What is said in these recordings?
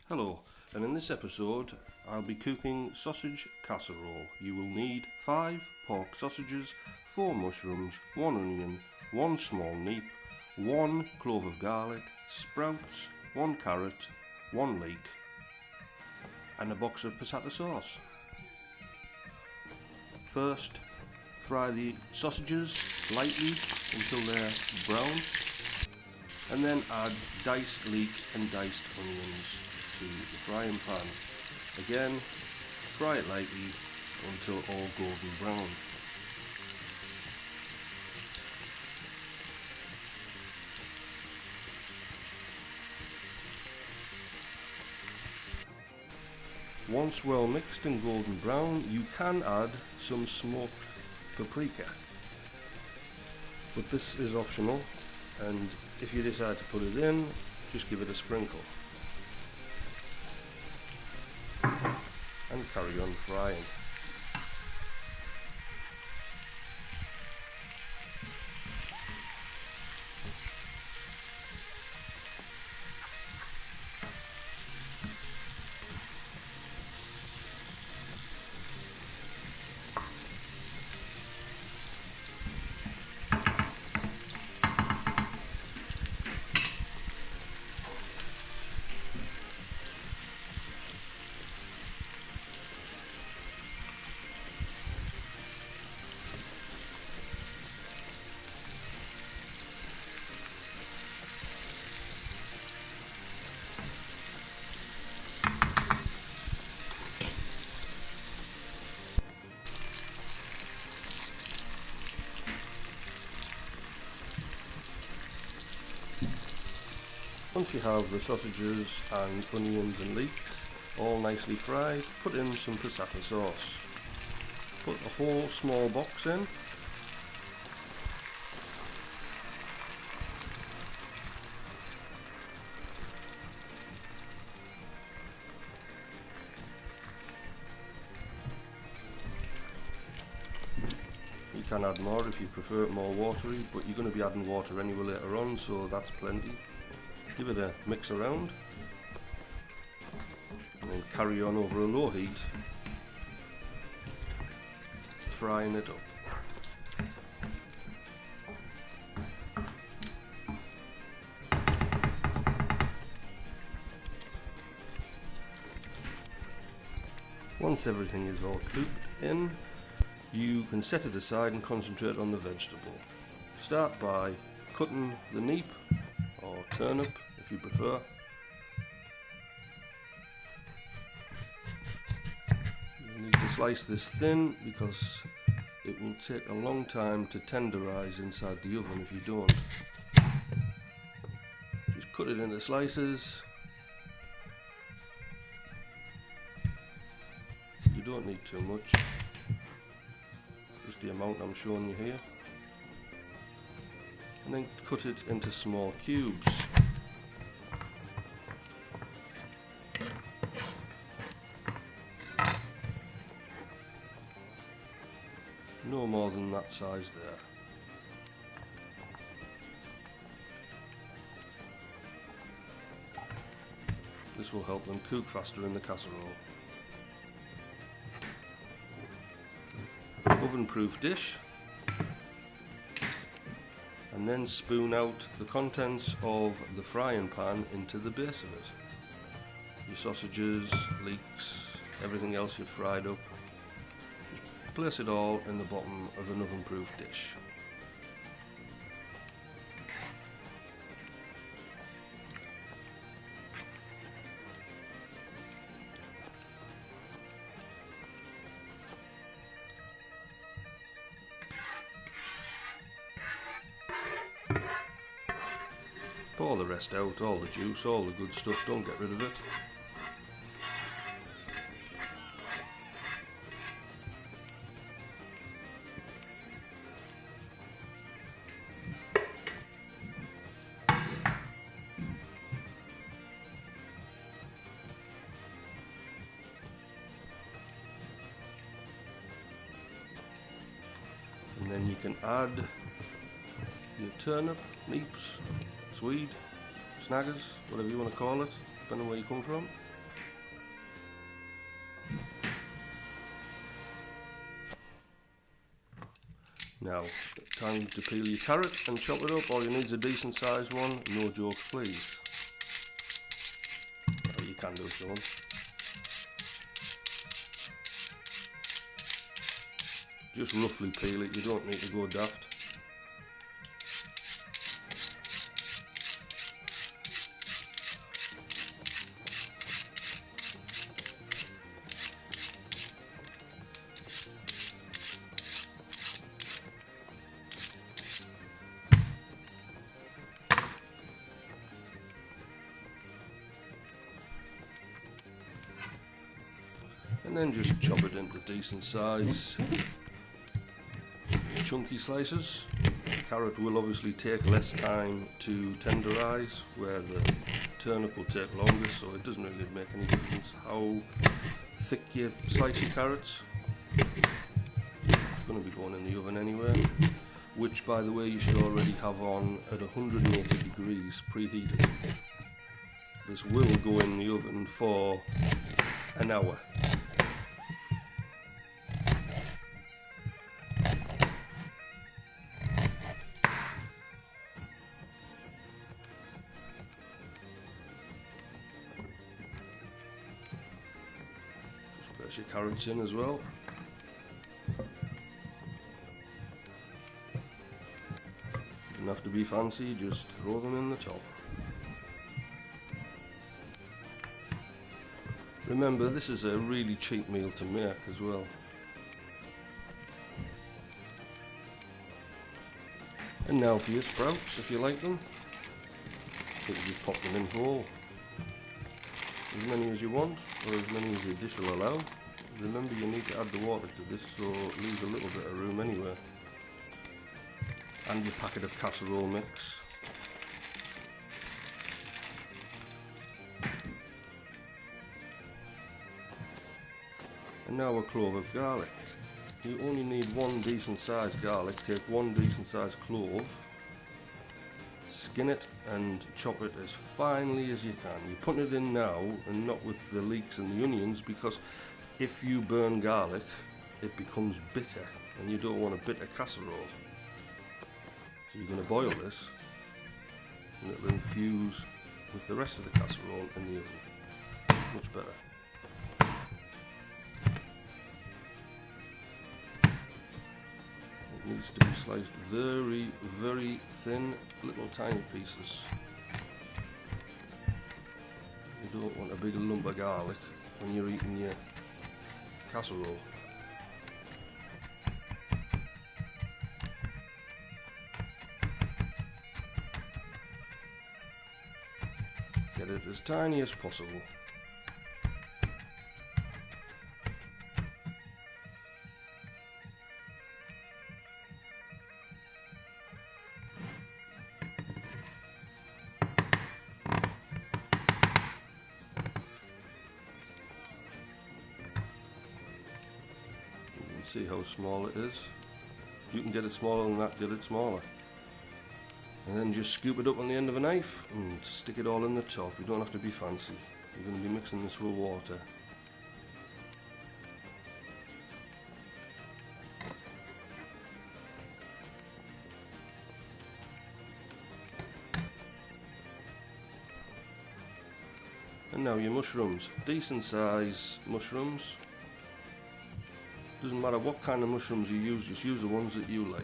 Hello, and in this episode I'll be cooking sausage casserole. You will need 5 pork sausages, 4 mushrooms, 1 onion, 1 small neep, 1 clove of garlic, sprouts, 1 carrot, 1 leek, and a box of passata sauce. First, fry the sausages lightly until they're brown, and then add diced leek and diced onions to the frying pan. Again, fry it lightly until all golden brown. Once well mixed and golden brown, you can add some smoked paprika, but this is optional, and if you decide to put it in, just give it a sprinkle and carry on frying. Once you have the sausages and onions and leeks all nicely fried, put in some passata sauce. Put a whole small box in. You can add more if you prefer it more watery, but you're going to be adding water anyway later on, so that's plenty. Give it a mix around and then carry on over a low heat, frying it up. Once everything is all cooked in, you can set it aside and concentrate on the vegetable. Start by cutting the neep or turnip if you prefer. You need to slice this thin because it will take a long time to tenderize inside the oven if you don't. Just cut it into slices. You don't need too much, just the amount I'm showing you here. And then cut it into small cubes. No more than that size there. This will help them cook faster in the casserole. Oven-proof dish, and then spoon out the contents of the frying pan into the base of it. Your sausages, leeks, everything else you've fried up. Just place it all in the bottom of an oven-proof dish. Pour the rest out, all the juice, all the good stuff, don't get rid of it. And then you can add your turnip, neeps, swede, snaggers, whatever you want to call it, depending on where you come from. Now, time to peel your carrot and chop it up. All you need is a decent sized one. No jokes, please. Oh, you can do it, Sean. Just roughly peel it, you don't need to go daft. And then just chop it into decent size chunky slices. The carrot will obviously take less time to tenderise, where the turnip will take longer, so it doesn't really make any difference how thick you slice your carrots. It's going to be going in the oven anyway, which by the way you should already have on at 180 degrees preheated. This will go in the oven for an hour. Place your carrots in as well. Doesn't have to be fancy, just throw them in the top. Remember, this is a really cheap meal to make as well. And now for your sprouts, if you like them. You can just pop them in whole. As many as you want, or as many as your dish will allow. Remember, you need to add the water to this, so leave a little bit of room anyway. And your packet of casserole mix. And now a clove of garlic. You only need one decent sized garlic. Take one decent sized clove, skin it and chop it as finely as you can. You're putting it in now and not with the leeks and the onions, because if you burn garlic it becomes bitter and you don't want a bitter casserole. So you're going to boil this and it will infuse with the rest of the casserole in the oven. Much better. It needs to be sliced very, very thin, little tiny pieces. You don't want a big lump of garlic when you're eating your casserole. Get it as tiny as possible. See how small it is. If you can get it smaller than that, get it smaller. And then just scoop it up on the end of a knife and stick it all in the top. You don't have to be fancy. You're going to be mixing this with water. And now your mushrooms. Decent size mushrooms. Doesn't matter what kind of mushrooms you use, just use the ones that you like.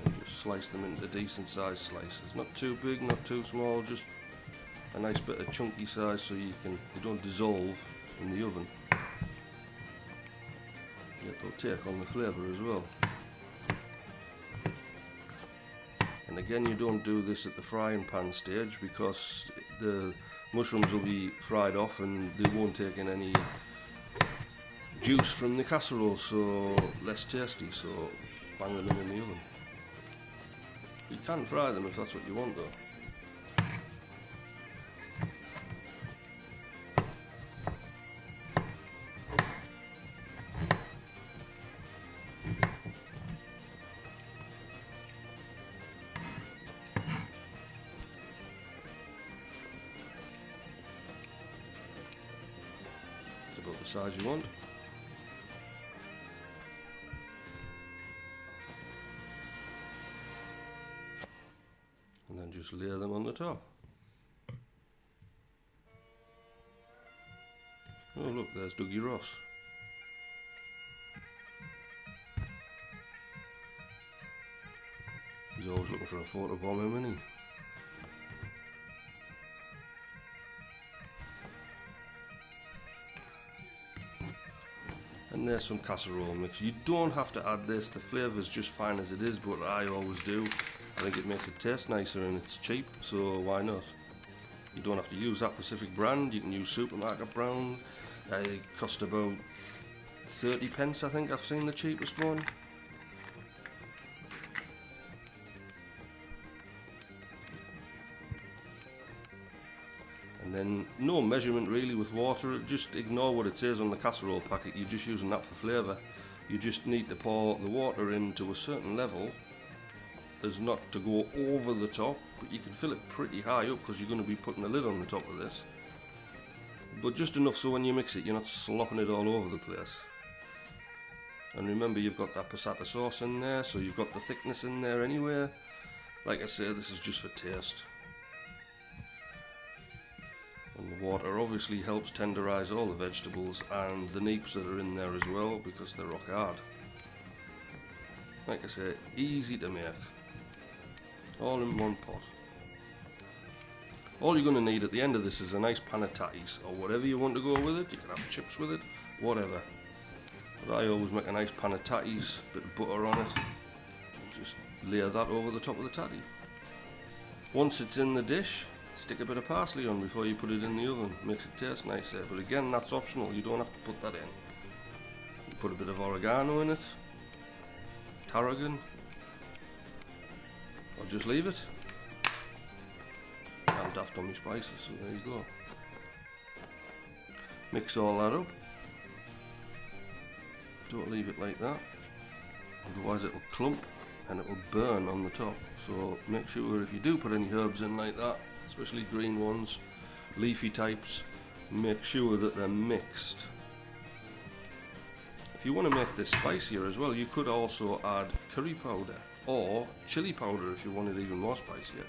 And just slice them into decent sized slices. Not too big, not too small, just a nice bit of chunky size so they don't dissolve in the oven. Yet they'll take on the flavour as well. And again, you don't do this at the frying pan stage because the mushrooms will be fried off and they won't take in any juice from the casserole, so less tasty, so bang them in the oven. You can fry them if that's what you want though. about the size you want. And then just layer them on the top. Oh look, there's Dougie Ross. He's always looking for a photo bomb him, isn't he? And there's some casserole mix. You don't have to add this, the flavour's just fine as it is, but I always do. I think it makes it taste nicer and it's cheap, so why not? You don't have to use that specific brand, you can use supermarket brand. It cost about 30 pence, I think I've seen the cheapest one. And then no measurement really with water, just ignore what it says on the casserole packet, you're just using that for flavour. You just need to pour the water into a certain level as not to go over the top, but you can fill it pretty high up because you're going to be putting a lid on the top of this. But just enough so when you mix it you're not slopping it all over the place. And remember, you've got that passata sauce in there, so you've got the thickness in there anyway. Like I say, this is just for taste. And the water obviously helps tenderise all the vegetables and the neeps that are in there as well, because they're rock hard. Like I say, easy to make. All in one pot. All you're going to need at the end of this is a nice pan of tatties, or whatever you want to go with it. You can have chips with it, whatever. But I always make a nice pan of tatties, bit of butter on it, and just layer that over the top of the tatty. Once it's in the dish, stick a bit of parsley on before you put it in the oven. Makes it taste nicer, but again, that's optional, you don't have to put that in. You put a bit of oregano in it, tarragon, or just leave it. I'm daft on my spices, so there you go. Mix all that up. Don't leave it like that, otherwise it will clump and it will burn on the top. So make sure if you do put any herbs in like that, especially green ones, leafy types, make sure that they're mixed. If you want to make this spicier as well, you could also add curry powder or chili powder if you want it even more spicier.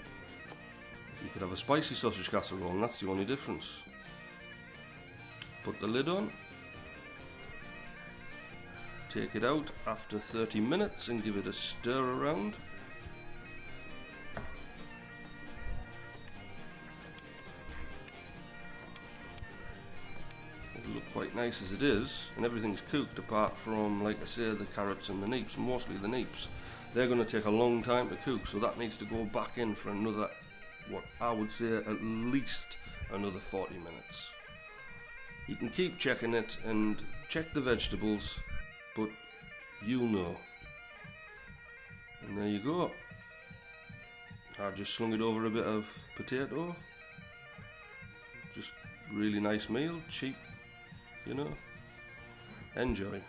You could have a spicy sausage casserole, and that's the only difference. Put the lid on, take it out after 30 minutes and give it a stir around. It'll look quite nice as it is, and everything's cooked apart from, like I say, the carrots and the neeps, mostly the neeps. They're going to take a long time to cook, so that needs to go back in for another, what I would say, at least another 40 minutes. You can keep checking it and check the vegetables, but you'll know. And there you go. I've just slung it over a bit of potato. Just really nice meal, cheap, you know. Enjoy.